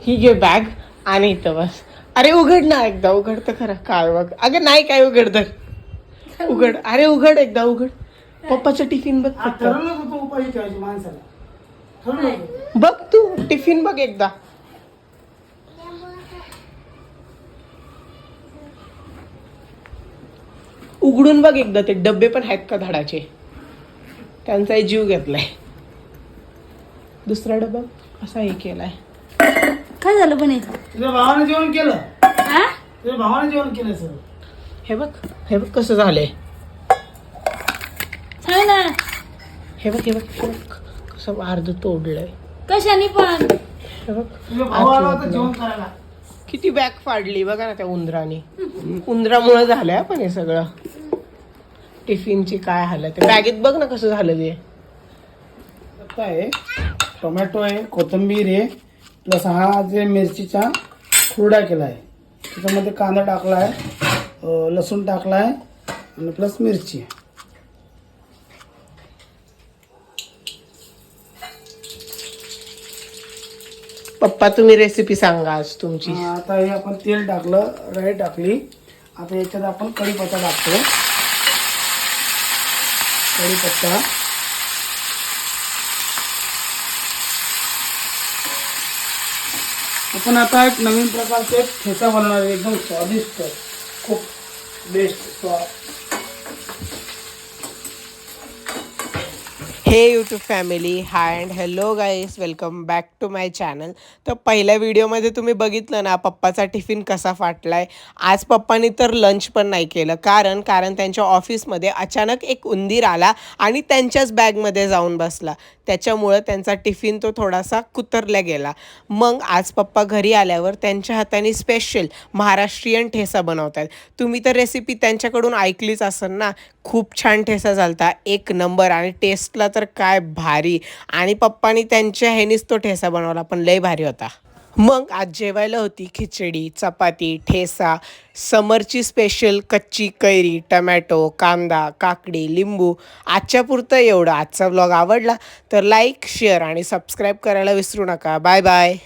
ही घे बॅग आणि इथं बस. अरे उघड ना एकदा, उघड तर खरं. काय बघ अगं, नाही काय उघड तर उघड. अरे उघड एकदा, उघड. पप्पाचं टिफिन बघ फक्त. बघ तू टिफिन बघ एकदा. उघडून बघ एकदा, ते डब्बे पण आहेत का धडाचे, त्यांचा जीव घेतलाय. दुसरा डबा असा हे केलाय. काय झालं पण तुझ्या भावाने जेवण केलं. तुझ्या भावाने जेवण केलं सर. हे बघ, हे बघ कसं झालंय. सांग ना. हे बघ, हे बघ, हे बघ कसं अर्ध तोडलंय. कशाने पण हे बघ तुझ्या भाऊ आला होता जेवण करायला. किती बॅग फाडली बघा ना त्या उंदराने. उंदरामुळे झालंय पण हे सगळं. टिफिनची काय हालत आहे. बॅगेत बघ ना कसं झालं ते. आता आहे टोमॅटो आहे, कोथिंबीर आहे, प्लस हा जे मिरचीचा खुरडा केला आहे, त्याच्यामध्ये कांदा टाकला आहे, लसूण टाकला आहे आणि प्लस मिरची. पप्पा तुम्ही रेसिपी सांगा आज तुमची. आता हे आपण तेल टाकलं, राई टाकली. आता याच्यात आपण कढीपत्ता टाकतो. कढीपत्ता, आपण आता एक नवीन प्रकारचे ठेचा बनवणार आहे, एकदम स्वादिष्ट, खूप बेस्ट स्वाद. Hey YouTube family, hi and hello guys, welcome back to my channel. तर पहिल्या व्हिडिओमध्ये तुम्ही बघितलं ना पप्पाचा टिफिन कसा फाटलाय. आज पप्पानी तर लंच पण नाही केलं, कारण त्यांच्या ऑफिसमध्ये अचानक एक उंदीर आला आणि त्यांच्याच बॅगमध्ये जाऊन बसला. त्याच्यामुळं त्यांचा टिफिन तो थोडासा कुतरला गेला. मग आज पप्पा घरी आल्यावर त्यांच्या हाताने स्पेशल महाराष्ट्रीयन ठेचा बनवत आहेत. तुम्ही तर रेसिपी त्यांच्याकडून ऐकलीच असेल ना. खूप छान ठेचा झालता, एक नंबर, आणि टेस्टला तर काय भारी. आणि पप्पानी त्यांच्या ह्यानीच तो ठेचा बनवला, पण लय भारी होता. मग आज जेवायला होती खिचडी, चपाती, ठेचा, समरची स्पेशल कच्ची कैरी, टमॅटो, कांदा, काकडी, लिंबू. आजच्या पुरतं एवढं. आजचा व्लॉग आवडला तर लाईक, शेअर आणि सबस्क्राईब करायला विसरू नका. Bye bye.